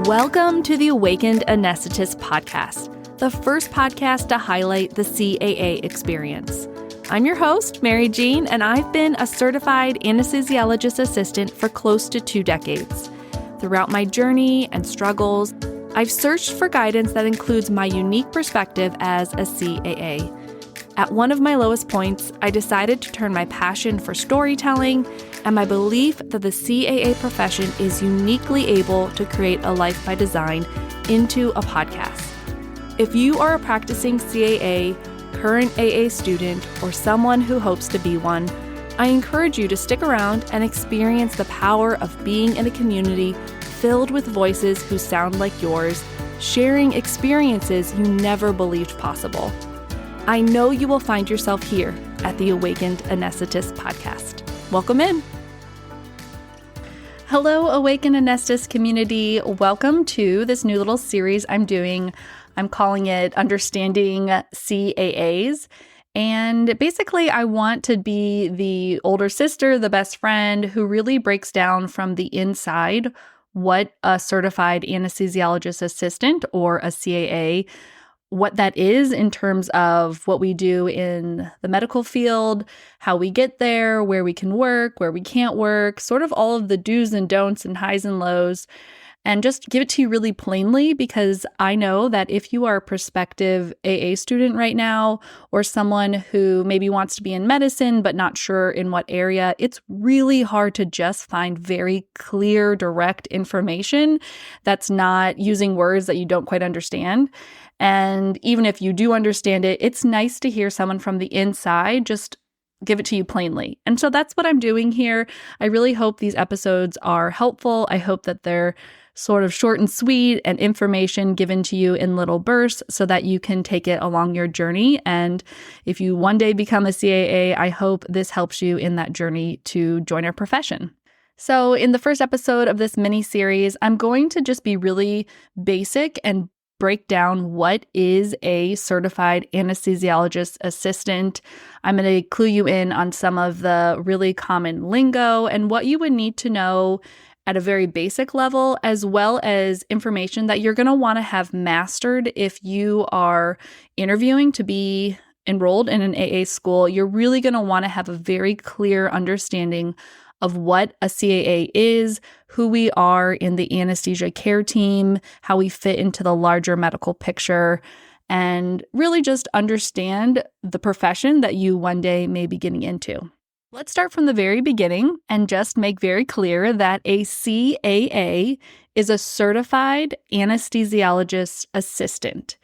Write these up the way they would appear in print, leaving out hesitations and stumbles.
Welcome to the Awakened Anesthetist podcast, the first podcast to highlight the CAA experience. I'm your host, Mary Jean, and I've been a certified anesthesiologist assistant for close to 2 decades. Throughout my journey and struggles, I've searched for guidance that includes my unique perspective as a CAA. At one of my lowest points, I decided to turn my passion for storytelling and my belief that the CAA profession is uniquely able to create a life by design into a podcast. If you are a practicing CAA, current AA student, or someone who hopes to be one, I encourage you to stick around and experience the power of being in a community filled with voices who sound like yours, sharing experiences you never believed possible. I know you will find yourself here at the Awakened Anesthetist podcast. Welcome in. Hello, Awakened Anesthetist community. Welcome to this new little series I'm doing. I'm calling it Understanding CAAs. And basically, I want to be the older sister, the best friend who really breaks down from the inside what a certified anesthesiologist assistant or a CAA, what that is in terms of what we do in the medical field, how we get there, where we can work, where we can't work, sort of all of the do's and don'ts and highs and lows, and just give it to you really plainly, because I know that if you are a prospective AA student right now, or someone who maybe wants to be in medicine but not sure in what area, it's really hard to just find very clear, direct information that's not using words that you don't quite understand. And even if you do understand it, it's nice to hear someone from the inside just give it to you plainly. And so that's what I'm doing here. I really hope these episodes are helpful. I hope that they're sort of short and sweet and information given to you in little bursts so that you can take it along your journey. And if you one day become a CAA, I hope this helps you in that journey to join our profession. So in the first episode of this mini series, I'm going to just be really basic and break down what is a certified anesthesiologist assistant. I'm going to clue you in on some of the really common lingo and what you would need to know at a very basic level, as well as information that you're going to want to have mastered if you are interviewing to be enrolled in an AA school. You're really going to want to have a very clear understanding of what a CAA is, who we are in the anesthesia care team, how we fit into the larger medical picture, and really just understand the profession that you one day may be getting into. Let's start from the very beginning and just make very clear that a CAA is a Certified Anesthesiologist Assistant.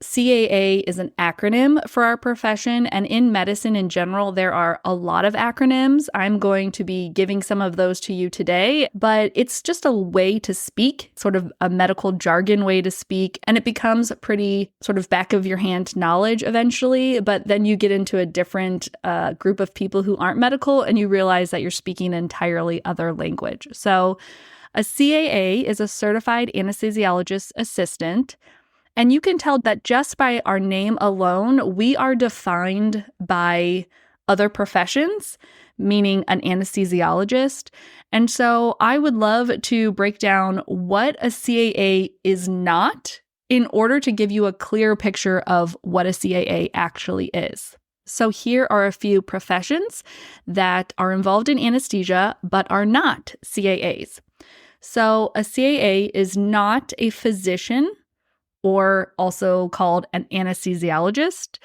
CAA is an acronym for our profession, and in medicine in general, there are a lot of acronyms. I'm going to be giving some of those to you today, but it's just a way to speak, sort of a medical jargon way to speak, and it becomes pretty sort of back of your hand knowledge eventually, but then you get into a different group of people who aren't medical, and you realize that you're speaking an entirely other language. So a CAA is a Certified Anesthesiologist Assistant. And you can tell that just by our name alone, we are defined by other professions, meaning an anesthesiologist. And so I would love to break down what a CAA is not in order to give you a clear picture of what a CAA actually is. So here are a few professions that are involved in anesthesia but are not CAAs. So a CAA is not a physician, or also called an anesthesiologist,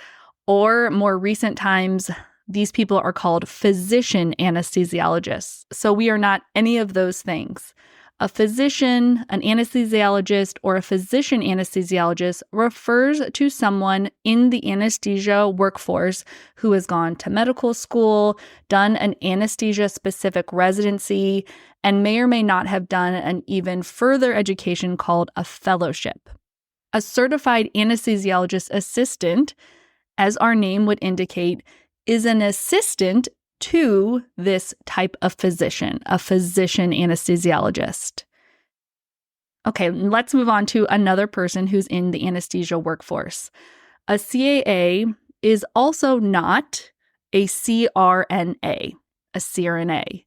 or more recent times, these people are called physician anesthesiologists. So we are not any of those things. A physician, an anesthesiologist, or a physician anesthesiologist refers to someone in the anesthesia workforce who has gone to medical school, done an anesthesia-specific residency, and may or may not have done an even further education called a fellowship. A certified anesthesiologist assistant, as our name would indicate, is an assistant to this type of physician, a physician anesthesiologist. Okay, let's move on to another person who's in the anesthesia workforce. A CAA is also not a CRNA, a CRNA.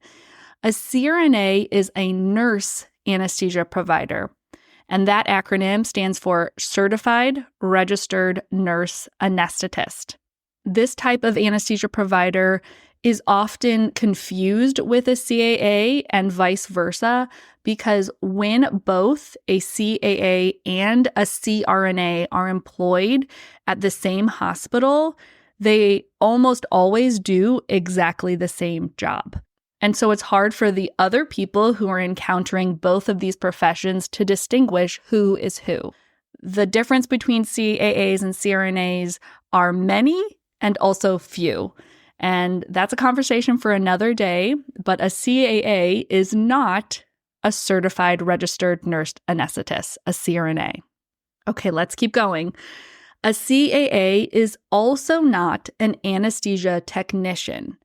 A CRNA is a nurse anesthesia provider. And that acronym stands for Certified Registered Nurse Anesthetist. This type of anesthesia provider is often confused with a CAA and vice versa, because when both a CAA and a CRNA are employed at the same hospital, they almost always do exactly the same job. And so it's hard for the other people who are encountering both of these professions to distinguish who is who. The difference between CAAs and CRNAs are many and also few. And that's a conversation for another day, but a CAA is not a certified registered nurse anesthetist, a CRNA. Okay, let's keep going. A CAA is also not an anesthesia technician.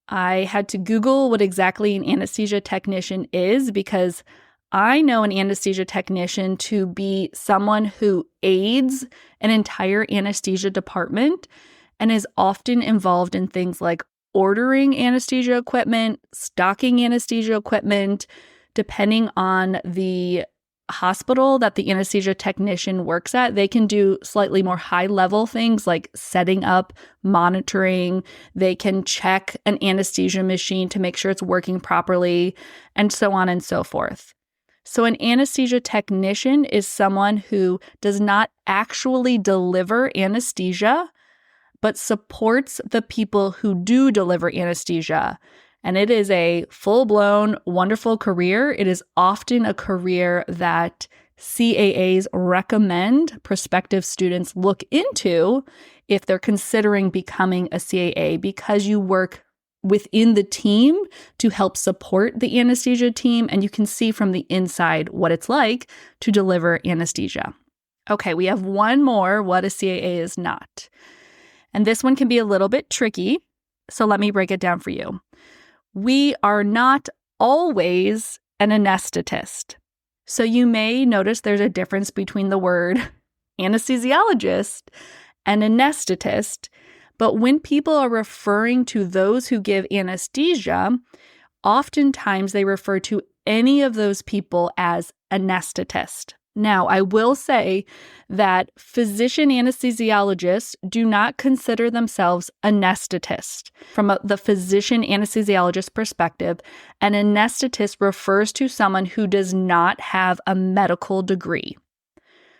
I had to Google what exactly an anesthesia technician is because I know an anesthesia technician to be someone who aids an entire anesthesia department and is often involved in things like ordering anesthesia equipment, stocking anesthesia equipment, depending on the hospital that the anesthesia technician works at. They can do slightly more high-level things like setting up, monitoring. They can check an anesthesia machine to make sure it's working properly, and so on and so forth. So an anesthesia technician is someone who does not actually deliver anesthesia, but supports the people who do deliver anesthesia. And it is a full-blown, wonderful career. It is often a career that CAAs recommend prospective students look into if they're considering becoming a CAA, because you work within the team to help support the anesthesia team, and you can see from the inside what it's like to deliver anesthesia. Okay, we have one more, what a CAA is not. And this one can be a little bit tricky, so let me break it down for you. We are not always an anesthetist. So you may notice there's a difference between the word anesthesiologist and anesthetist, but when people are referring to those who give anesthesia, oftentimes they refer to any of those people as anesthetist. Now, I will say that physician anesthesiologists do not consider themselves anesthetists. From the physician anesthesiologist perspective, an anesthetist refers to someone who does not have a medical degree.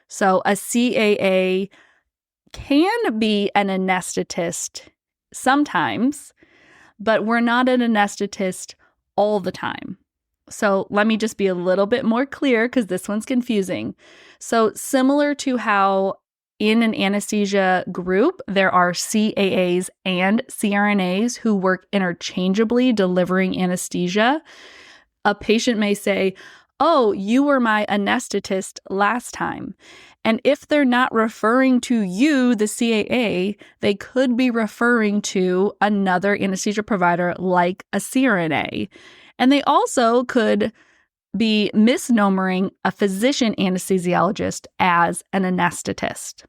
So a CAA can be an anesthetist sometimes, but we're not an anesthetist all the time. So let me just be a little bit more clear because this one's confusing. So similar to how in an anesthesia group, there are CAAs and CRNAs who work interchangeably delivering anesthesia, a patient may say, "Oh, you were my anesthetist last time." And if they're not referring to you, the CAA, they could be referring to another anesthesia provider like a CRNA. And they also could be misnomering a physician anesthesiologist as an anesthetist.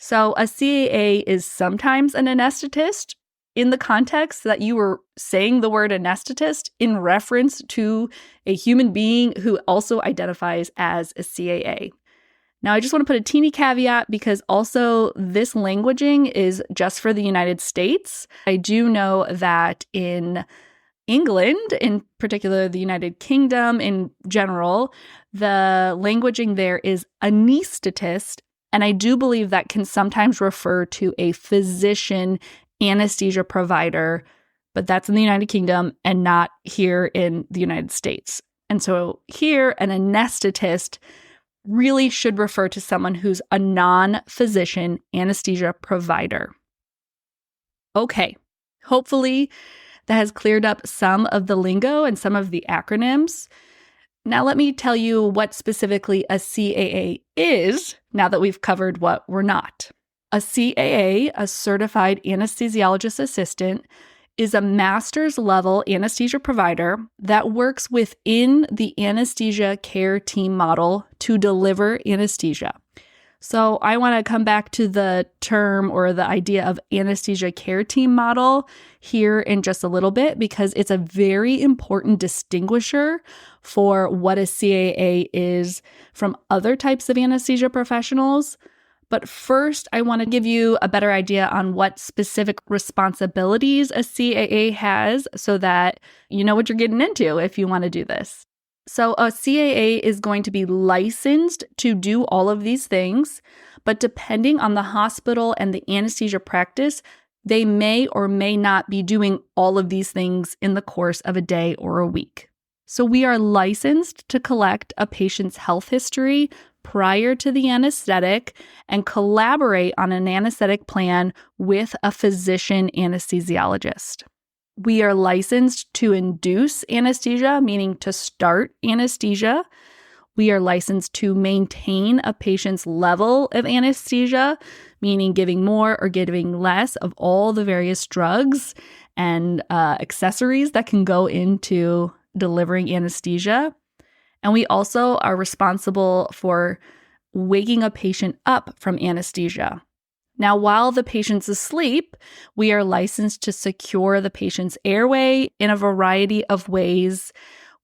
So a CAA is sometimes an anesthetist in the context that you were saying the word anesthetist in reference to a human being who also identifies as a CAA. Now, I just want to put a teeny caveat because also this languaging is just for the United States. I do know that in England, in particular the United Kingdom in general, the languaging there is anesthetist, and I do believe that can sometimes refer to a physician anesthesia provider, but that's in the United Kingdom and not here in the United States. And so here, an anesthetist really should refer to someone who's a non-physician anesthesia provider. Okay, hopefully that has cleared up some of the lingo and some of the acronyms. Now let me tell you what specifically a CAA is, now that we've covered what we're not. A CAA, a Certified Anesthesiologist Assistant, is a master's level anesthesia provider that works within the anesthesia care team model to deliver anesthesia. So I want to come back to the term or the idea of anesthesia care team model here in just a little bit, because it's a very important distinguisher for what a CAA is from other types of anesthesia professionals. But first, I want to give you a better idea on what specific responsibilities a CAA has so that you know what you're getting into if you want to do this. So a CAA is going to be licensed to do all of these things, but depending on the hospital and the anesthesia practice, they may or may not be doing all of these things in the course of a day or a week. So we are licensed to collect a patient's health history prior to the anesthetic and collaborate on an anesthetic plan with a physician anesthesiologist. We are licensed to induce anesthesia, meaning to start anesthesia. We are licensed to maintain a patient's level of anesthesia, meaning giving more or giving less of all the various drugs and accessories that can go into delivering anesthesia. And we also are responsible for waking a patient up from anesthesia. Now, while the patient's asleep, we are licensed to secure the patient's airway in a variety of ways.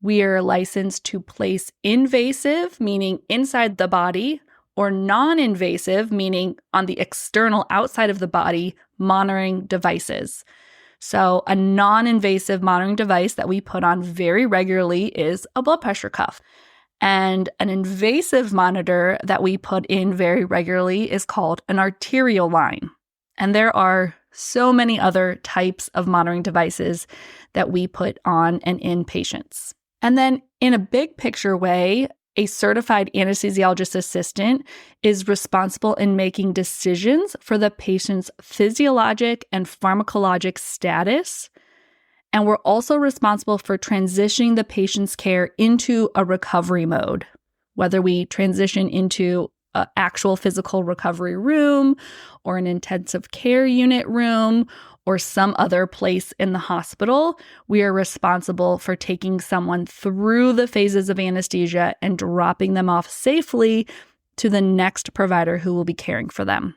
We are licensed to place invasive, meaning inside the body, or non-invasive, meaning on the external outside of the body, monitoring devices. So a non-invasive monitoring device that we put on very regularly is a blood pressure cuff. And an invasive monitor that we put in very regularly is called an arterial line. And there are so many other types of monitoring devices that we put on and in patients. And then in a big picture way, a certified anesthesiologist assistant is responsible in making decisions for the patient's physiologic and pharmacologic status. And we're also responsible for transitioning the patient's care into a recovery mode, whether we transition into an actual physical recovery room or an intensive care unit room or some other place in the hospital. We are responsible for taking someone through the phases of anesthesia and dropping them off safely to the next provider who will be caring for them.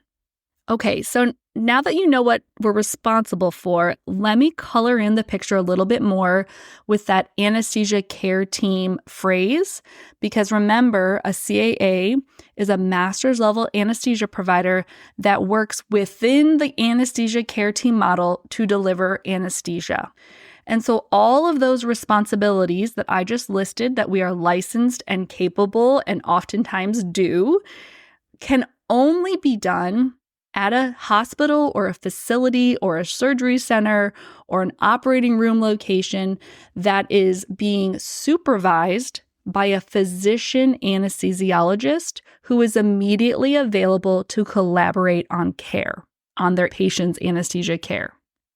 Okay, so now that you know what we're responsible for, let me color in the picture a little bit more with that anesthesia care team phrase, because remember, a CAA is a master's level anesthesia provider that works within the anesthesia care team model to deliver anesthesia. And so all of those responsibilities that I just listed that we are licensed and capable and oftentimes do can only be done at a hospital or a facility or a surgery center or an operating room location that is being supervised by a physician anesthesiologist who is immediately available to collaborate on care, on their patient's anesthesia care.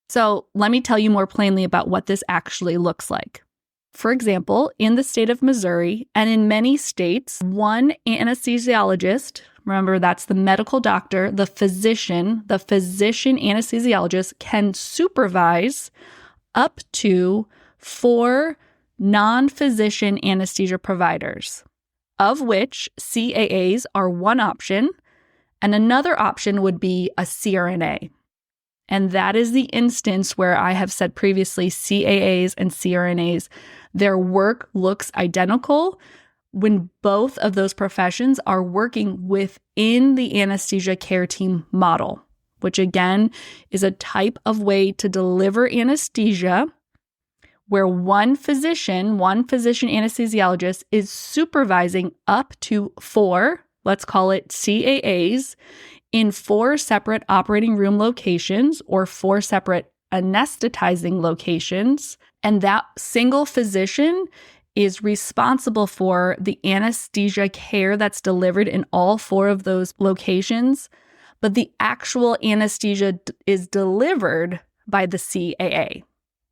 So let me tell you more plainly about what this actually looks like. For example, in the state of Missouri and in many states, one anesthesiologist, remember that's the medical doctor, the physician anesthesiologist can supervise up to 4 non-physician anesthesia providers, of which CAAs are one option, and another option would be a CRNA. And that is the instance where I have said previously, CAAs and CRNAs, their work looks identical when both of those professions are working within the anesthesia care team model, which again is a type of way to deliver anesthesia where one physician anesthesiologist is supervising up to 4, let's call it CAAs, in 4 separate operating room locations or 4 separate anesthetizing locations. And that single physician is responsible for the anesthesia care that's delivered in all 4 of those locations, but the actual anesthesia is delivered by the CAA.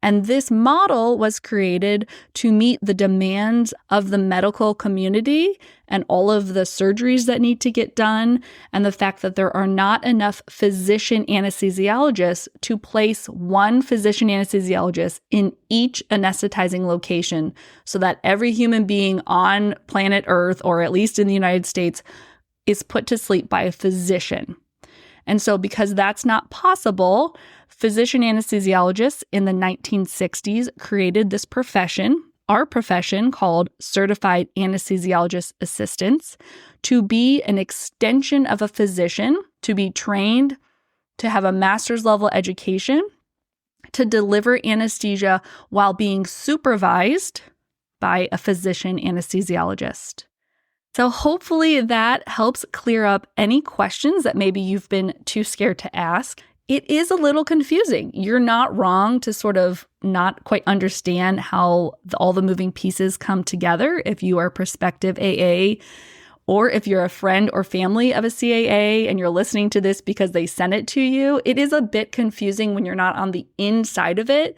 And this model was created to meet the demands of the medical community and all of the surgeries that need to get done, and the fact that there are not enough physician anesthesiologists to place one physician anesthesiologist in each anesthetizing location so that every human being on planet Earth, or at least in the United States, is put to sleep by a physician. And so because that's not possible, physician anesthesiologists in the 1960s created this profession, our profession called Certified Anesthesiologist Assistants, to be an extension of a physician, to be trained, to have a master's level education, to deliver anesthesia while being supervised by a physician anesthesiologist. So hopefully that helps clear up any questions that maybe you've been too scared to ask. It is a little confusing. You're not wrong to sort of not quite understand how all the moving pieces come together if you are a prospective AA, or if you're a friend or family of a CAA and you're listening to this because they sent it to you. It is a bit confusing when you're not on the inside of it,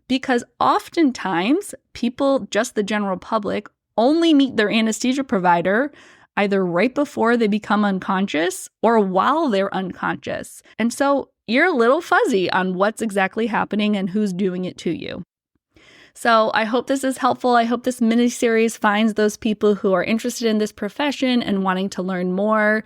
because oftentimes people, just the general public, only meet their anesthesia provider either right before they become unconscious or while they're unconscious. And so you're a little fuzzy on what's exactly happening and who's doing it to you. So I hope this is helpful. I hope this mini-series finds those people who are interested in this profession and wanting to learn more.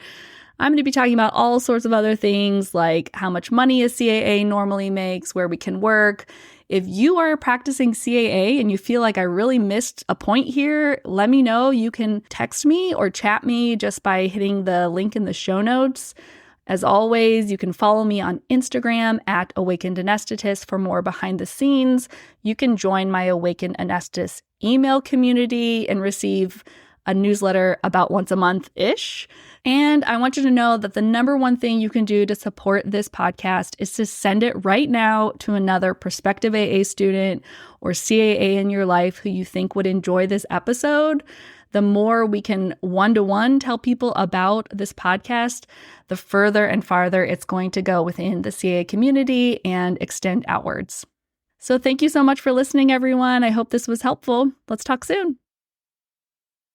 I'm going to be talking about all sorts of other things like how much money a CAA normally makes, where we can work. If you are a practicing CAA and you feel like I really missed a point here, let me know. You can text me or chat me just by hitting the link in the show notes. As always, you can follow me on Instagram at Awakened Anesthetist for more behind the scenes. You can join my Awakened Anesthetist email community and receive a newsletter about once a month-ish. And I want you to know that the number one thing you can do to support this podcast is to send it right now to another prospective AA student or CAA in your life who you think would enjoy this episode. The more we can one-to-one tell people about this podcast, the further and farther it's going to go within the CAA community and extend outwards. So thank you so much for listening, everyone. I hope this was helpful. Let's talk soon.